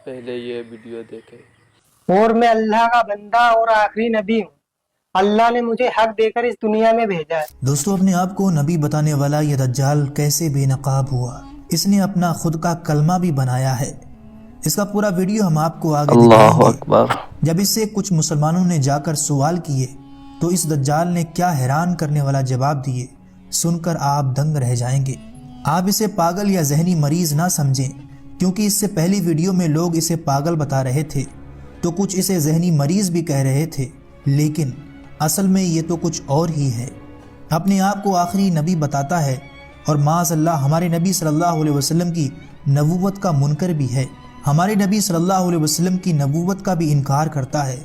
पहले ये वीडियो देखे। और मैं अल्लाह का बंदा और आखिरी नबी हूँ। अल्लाह ने मुझे हक देकर इस दुनिया में भेजा है। दोस्तों, अपने आप को नबी बताने वाला ये दज्जाल कैसे बेनकाब हुआ, इसने अपना खुद का कलमा भी बनाया है। इसका पूरा वीडियो हम आपको आगे अल्लाह दिखाएंगे। अकबर। जब इससे कुछ मुसलमानों ने जाकर सवाल किए तो इस दज्जाल ने क्या हैरान करने वाला जवाब दिए, सुनकर आप दंग रह जाएंगे। आप इसे पागल या जहनी मरीज ना समझें, क्योंकि इससे पहली वीडियो में लोग इसे पागल बता रहे थे तो कुछ इसे जहनी मरीज भी कह रहे थे, लेकिन असल में ये तो कुछ और ही है। अपने आप को आखिरी नबी बताता है और माज़अल्लाह हमारे नबी सल्लल्लाहु अलैहि वसल्लम की नबूवत का मुनकर भी है। हमारे नबी सल्लल्लाहु अलैहि वसल्लम की नबूवत का भी इनकार करता है।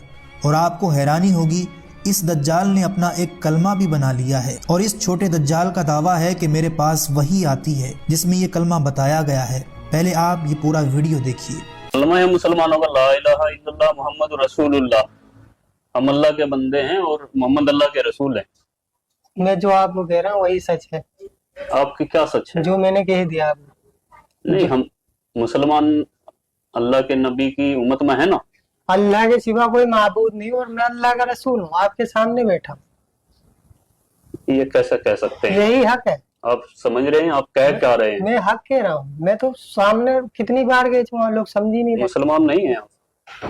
और आपको हैरानी होगी, इस दज्जाल ने अपना एक कलमा भी बना लिया है। और इस छोटे दज्जाल का दावा है कि मेरे पास वही आती है जिसमें ये कलमा बताया गया है। पहले आप ये पूरा वीडियो देखिए। कलमा है मुसलमानों का, ला इलाहा इल्लल्लाह मुहम्मद रसूलुल्लाह। हम अल्लाह के बंदे हैं और मोहम्मद अल्लाह के रसूल हैं। मैं जो आपको कह रहा हूँ वही सच है। आपकी क्या सच है? जो मैंने कह दिया आपको। नहीं, हम मुसलमान अल्लाह के नबी की उम्मत में है ना। अल्लाह के सिवा कोई माबूद नहीं और मैं अल्लाह का रसूल हूँ, आपके सामने बैठा हूँ। ये कैसे कह सकते हैं? यही हक है। आप समझ रहे हैं आप कह क्या रहे हैं? मैं हक कह रहा हूँ। मैं तो सामने कितनी बार गए थे, लोग समझ ही नहीं रहे। मुसलमान नहीं है आप?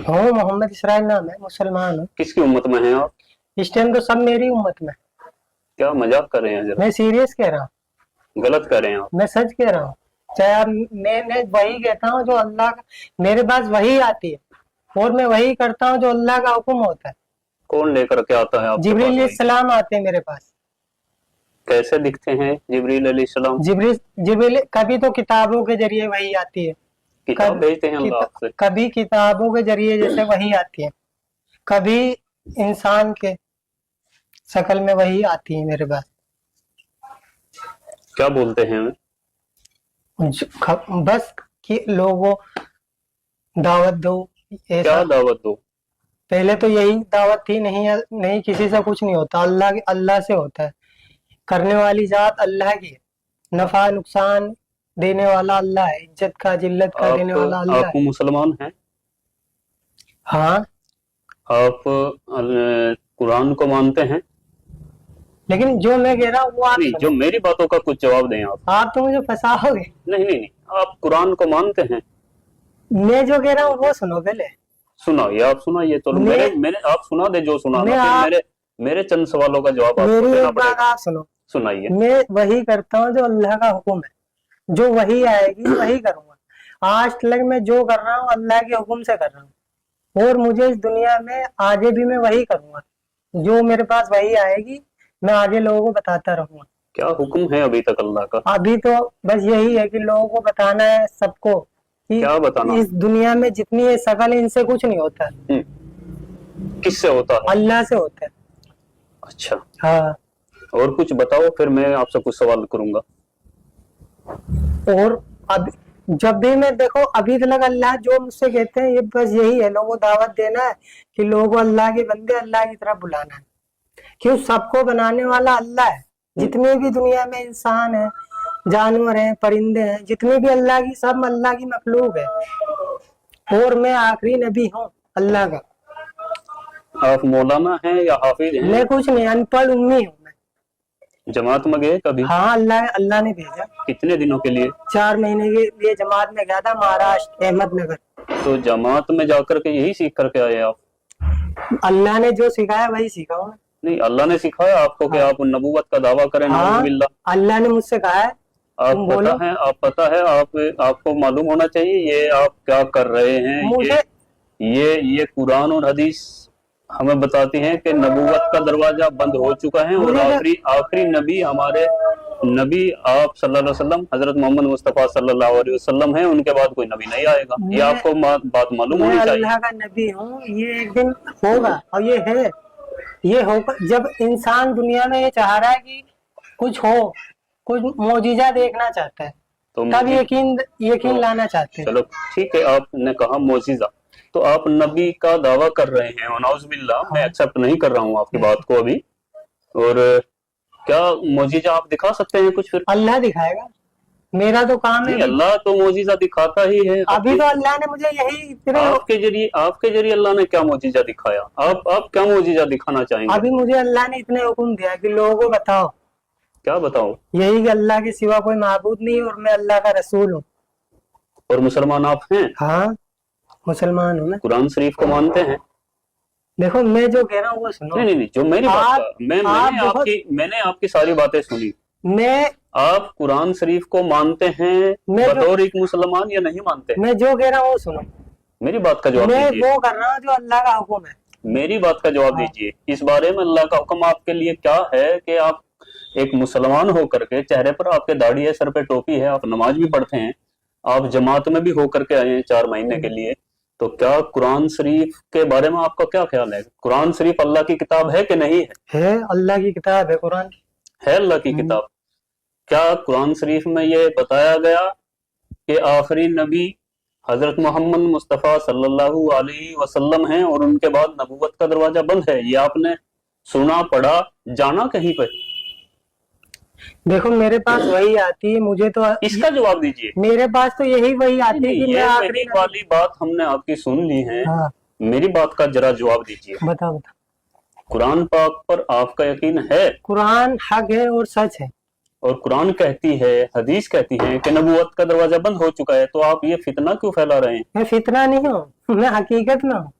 हूँ, मोहम्मद इसराइल नाम है, मुसलमान हूँ। किसकी उम्मत में हैं आप? इस टाइम तो सब मेरी उम्मत में। क्या मजाक कर रहे हैं? जरा मैं सीरियस कह रहा हूँ, गलत कर रहे हैं आप। मैं सच कह रहा हूँ। चाहे आप, मैं वही कहता हूँ जो अल्लाह का, मेरे पास वही आती है और मैं वही करता हूँ जो अल्लाह का हुक्म होता है। कौन लेकर के आता है आपके पास? जिब्रील अलैहिस्सलाम आते हैं मेरे पास। कैसे दिखते हैं जिब्रील अलैहिस्सलाम? जिब्रील कभी तो किताबों के जरिए वही आती है, किताब भेजते हैं अल्लाह आपसे। कभी किताबों के जरिए जैसे वही आती है, कभी इंसान के शक्ल में वही आती है मेरे पास। क्या बोलते हैं हमें? बस कि लोगों दावत दो। क्या दावत दो? पहले तो यही दावत थी, नहीं किसी से कुछ नहीं होता, अल्लाह से होता है। करने वाली जात अल्लाह की है, नफा नुकसान देने वाला अल्लाह है, इज्जत का जिल्लत का देने वाला अल्लाह आप है। मुसलमान हैं? हाँ। आप कुरान को मानते हैं? लेकिन जो मैं कह रहा हूँ वो आप नहीं, जो मेरी बातों का कुछ जवाब दें आप। आप तो मुझे फंसाओगे। नहीं नहीं नहीं, आप कुरान को मानते हैं? मैं जो कह रहा हूँ वो सुनो पहले। सुनाइए, आप सुनाइए तो। मेरे आप सुना दे जो सुनाना। मेरे चंद सवालों का जवाब आपको मेरी देना एक बात पड़ेगा। आप सुनो। सुनाइए। मैं वही करता हूँ जो अल्लाह का हुक्म है, जो वही आएगी वही करूंगा। आज तक मैं जो कर रहा हूँ अल्लाह के हुक्म से कर रहा हूँ और मुझे इस दुनिया में आगे भी मैं वही करूंगा। जो मेरे पास वही आएगी मैं आगे लोगों को बताता रहूंगा। क्या हुक्म है अभी तक अल्लाह का? अभी तो बस यही है कि लोगों को बताना है सबको कि क्या बताना? इस दुनिया में जितनी ये शकल है इनसे कुछ नहीं होता। किससे होता है? अल्लाह से होता है। अच्छा, हाँ। और कुछ बताओ, फिर मैं आपसे कुछ सवाल करूंगा। और अब जब भी मैं देखो, अभी तक अल्लाह जो मुझसे कहते हैं ये बस यही है, लोगों को दावत देना है कि लोगों को अल्लाह के बंदे अल्लाह की तरफ बुलाना है। क्यों? सबको बनाने वाला अल्लाह है। जितने भी दुनिया में इंसान है, जानवर हैं, परिंदे हैं, जितनी भी अल्लाह की, सब अल्लाह की मखलूक है। और मैं आखिरी नबी हूँ अल्लाह का। आप मौलाना हैं या हाफिज हैं? मैं कुछ नहीं, अनपढ़ उम्मी हूँ मैं। जमात में गए कभी? हाँ, अल्लाह ने भेजा। कितने दिनों के लिए? 4 महीने के लिए जमात में गया था, महाराष्ट्र अहमदनगर। तो जमात में जाकर के यही सीख करके आए आप? अल्लाह ने जो सिखाया वही सीखा हूँ। नहीं, अल्लाह ने सिखाया आपको कि आप नबूवत का दावा करें? नाउज़ुबिल्लाह। अल्लाह ने मुझसे कहा है। आप पता है आपको मालूम होना चाहिए ये आप क्या कर रहे हैं। मुझे ये कुरान और हदीस हमें बताती हैं कि नबूवत का दरवाजा बंद हो चुका है और आखिरी नबी हमारे नबी आप सल्लल्लाहु अलैहि वसल्लम हजरत मोहम्मद मुस्तफा सल्लल्लाहु अलैहि वसल्लम है। उनके बाद कोई नबी नहीं आएगा। ये आपको बात मालूम होनी चाहिए। अल्लाह का नबी हूँ, ये एक दिन होगा और ये है, ये होगा। जब इंसान दुनिया में ये चाह रहा है कि कुछ हो, कुछ मौजिजा देखना चाहता है, तो तब यकीन लाना चाहते हैं। चलो ठीक है, आपने कहा मौजिजा, तो आप नबी का दावा कर रहे हैं और नाउज़ुबिल्लाह मैं एक्सेप्ट नहीं कर रहा हूँ आपकी बात को अभी। और क्या मौजिजा आप दिखा सकते हैं कुछ? फिर अल्लाह दिखाएगा। मेरा तो काम है। नहीं, अल्लाह तो मोजिजा दिखाता ही है। अभी तो अल्लाह ने मुझे यही इतने आपके जरिए अल्लाह ने क्या मोजिजा दिखाया? आप क्या मोजिजा दिखाना चाहेंगे? अभी मुझे अल्लाह ने इतने हुक्म दिया कि लोगों को बताओ, क्या बताओ? यही कि अल्लाह के सिवा कोई माबूद नहीं और मैं अल्लाह का रसूल हूँ। और मुसलमान आप हैं? हाँ, मुसलमान हूँ मैं। कुरान शरीफ को मानते हैं? देखो मैं जो कह रहा हूँ वो सुनो। नहीं, जो मेरी बात आप मैंने आपकी सारी बातें सुनी। मैं आप कुरान शरीफ को मानते हैं बतौर एक मुसलमान या नहीं मानते? मैं जो कह रहा हूँ वो सुनो। मेरी बात का जवाब मैं दीजिए। वो कर रहा हूँ जो अल्लाह का हुक्म है। मेरी बात का जवाब दीजिए। इस बारे में अल्लाह का हुक्म आपके लिए क्या है कि आप एक मुसलमान होकर के, चेहरे पर आपके दाढ़ी है, सर पे टोपी है, आप नमाज भी पढ़ते हैं, आप जमात में भी होकर के आए हैं 4 महीने के लिए, तो क्या कुरान शरीफ के बारे में आपका क्या ख्याल है? कुरान शरीफ अल्लाह की किताब है कि नहीं है अल्लाह की किताब है कुरान। है अल्लाह की किताब। क्या कुरान शरीफ में ये बताया गया कि आखिरी नबी हजरत मोहम्मद मुस्तफ़ा सल्लल्लाहु अलैहि वसल्लम हैं और उनके बाद नबूवत का दरवाजा बंद है? ये आपने सुना, पढ़ा, जाना कहीं पर? देखो मेरे पास वही आती है, मुझे तो इसका जवाब दीजिए। मेरे पास तो यही वही आती है कि मैं ये आखिरी मेरी वाली बात हमने आपकी सुन ली है। हाँ मेरी बात का जरा जवाब दीजिए। बताओ। कुरान पाक पर आपका यकीन है? कुरान हक है और सच है। और कुरान कहती है, हदीस कहती है कि नबूवत का दरवाजा बंद हो चुका है, तो आप ये फितना क्यों फैला रहे हैं? मैं फितना नहीं हूँ, मैं हकीकत में हूँ।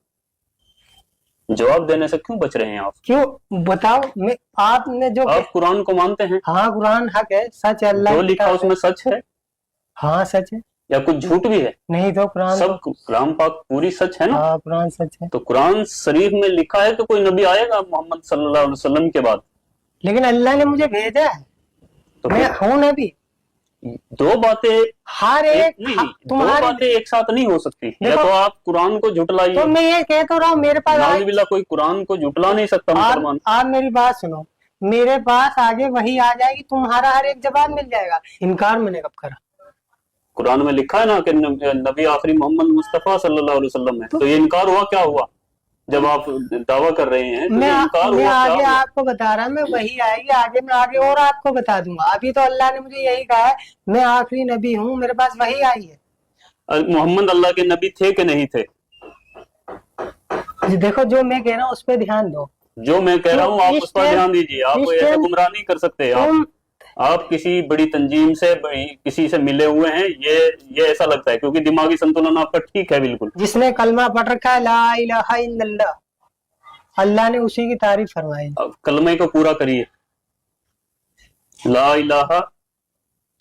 जवाब देने से क्यों बच रहे हैं आप? क्यों बताओ। मैं आपने जो आप कुरान को मानते हैं? हाँ कुरान हक है, सच है, अल्लाह जो की लिखा किताब उसमें सच है हाँ सच है। या कुछ झूठ भी है? नहीं तो कुरान सब कुरान पाक पूरी सच है ना? हाँ कुरान सच है। तो कुरान शरीफ में लिखा है कि कोई नबी आएगा मोहम्मद सल्लल्लाहु अलैहि वसल्लम के बाद? लेकिन अल्लाह ने मुझे भेजा है, तो मैं हूँ नबी। दो बातें हर एक नहीं, दो तुम्हारे बातें एक साथ नहीं हो सकती। या देखो, तो आप कुरान को तो झुटलाइए। मैं ये कह तो रहा हूँ, मेरे पास नाउजुबिल्लाह, कोई कुरान को झुटला नहीं सकता मुसलमान। आप मेरी बात सुनो, मेरे पास आगे वही आ जाएगी, तुम्हारा हर एक जवाब मिल जाएगा। इनकार मैंने कब करा? कुरान में लिखा है ना कि नबी आखिरी मोहम्मद मुस्तफ़ा सल्लल्लाहु अलैहि वसल्लम है, तो ये इनकार हुआ क्या हुआ? जब आप दावा कर रहे हैं तो मैं इनकार मैं हुआ क्या आगे हुआ? आपको बता रहा, मैं वही आएगी आगे, मैं आगे और आपको बता दूंगा। अभी तो अल्लाह ने मुझे यही कहा है, मैं आखिरी नबी हूँ, मेरे पास वही आई है। मोहम्मद अल्लाह के नबी थे कि नहीं थे? देखो जो मैं कह रहा हूँ उस पर ध्यान दो। जो मैं कह रहा हूँ आप उस पर ध्यान दीजिए। आप इस ऐसा टाइम गुमराह नहीं कर सकते। तुम आप किसी बड़ी तंजीम से, किसी से मिले हुए हैं, ये ऐसा लगता है, क्योंकि दिमागी संतुलन आपका ठीक है बिल्कुल। जिसने कलमा पढ़ रखा है ला इलाहा इल्लल्लाह, अल्लाह ने उसी की तारीफ फरमाई। अब कलमे को पूरा करिए। ला इलाहा,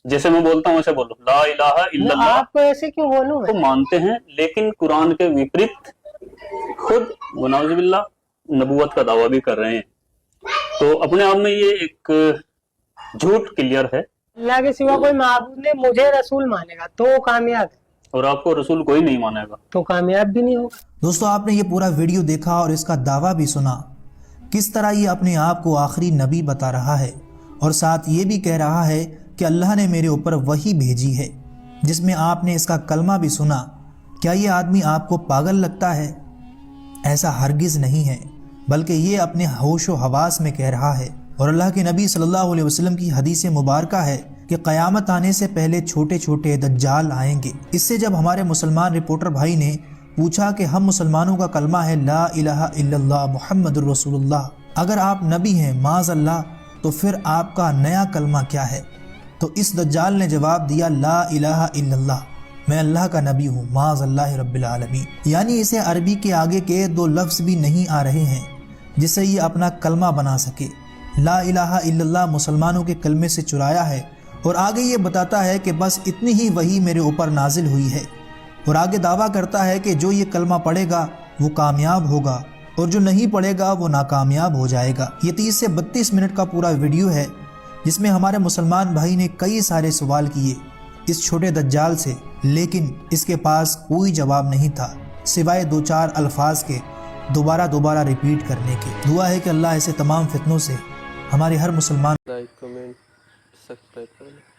जैसे मैं बोलता हूँ वैसे बोलो, ला इलाहा इल्लल्लाह। आपको ऐसे क्यों बोलूं मैं? तो मानते हैं, लेकिन कुरान के विपरीत खुद वनाउजुबिल्लाह नबूवत का दावा भी कर रहे हैं। तो अपने आप में ये एक झूठ क्लियर है। अल्लाह के सिवा कोई माबूद नहीं, मुझे रसूल मानेगा तो वो कामयाब है, और आपको रसूल कोई नहीं मानेगा तो कामयाब भी नहीं होगा। दोस्तों, आपने ये पूरा वीडियो देखा और इसका दावा भी सुना, किस तरह ये अपने आप को आखिरी नबी बता रहा है और साथ ये भी कह रहा है कि अल्लाह ने मेरे ऊपर वही भेजी है, जिसमें आपने इसका कलमा भी सुना। क्या ये आदमी आपको पागल लगता है? ऐसा हरगिज़ नहीं है, बल्कि ये अपने होश व हवास में कह रहा है। और अल्लाह के नबी सल्लल्लाहु अलैहि वसल्लम की हदीस मुबारका है कि क़यामत आने से पहले छोटे छोटे दज्जाल आएंगे। इससे जब हमारे मुसलमान रिपोर्टर भाई ने पूछा कि हम मुसलमानों का कलमा है ला इलाहा इल्लल्लाह मुहम्मदुर रसूलुल्लाह, अगर आप नबी हैं माज़अल्लाह, तो फिर आपका नया कलमा क्या है? तो इस दज्जाल ने जवाब दिया ला इलाहा इल्लल्लाह, मैं अल्लाह का नबी हूँ माज़अल्लाह रब्बिल आलमीन। यानी इसे अरबी के आगे के 2 लफ्ज़ भी नहीं आ रहे हैं जिससे ये अपना कलमा बना सके। ला इलाहा इल्लल्लाह मुसलमानों के कलमे से चुराया है और आगे ये बताता है कि बस इतनी ही वही मेरे ऊपर नाजिल हुई है। और आगे दावा करता है कि जो ये कलमा पढ़ेगा वो कामयाब होगा और जो नहीं पढ़ेगा वो नाकामयाब हो जाएगा। ये 30 से 32 मिनट का पूरा वीडियो है जिसमें हमारे मुसलमान भाई ने कई सारे सवाल किए इस छोटे दज्जाल से, लेकिन इसके पास कोई जवाब नहीं था सिवाय 2-4 अल्फाज के दोबारा रिपीट करने के। दुआ है कि अल्लाह ऐसे तमाम फितनों से हमारे हर मुसलमान लाइक कमेंट सब्सक्राइब करें।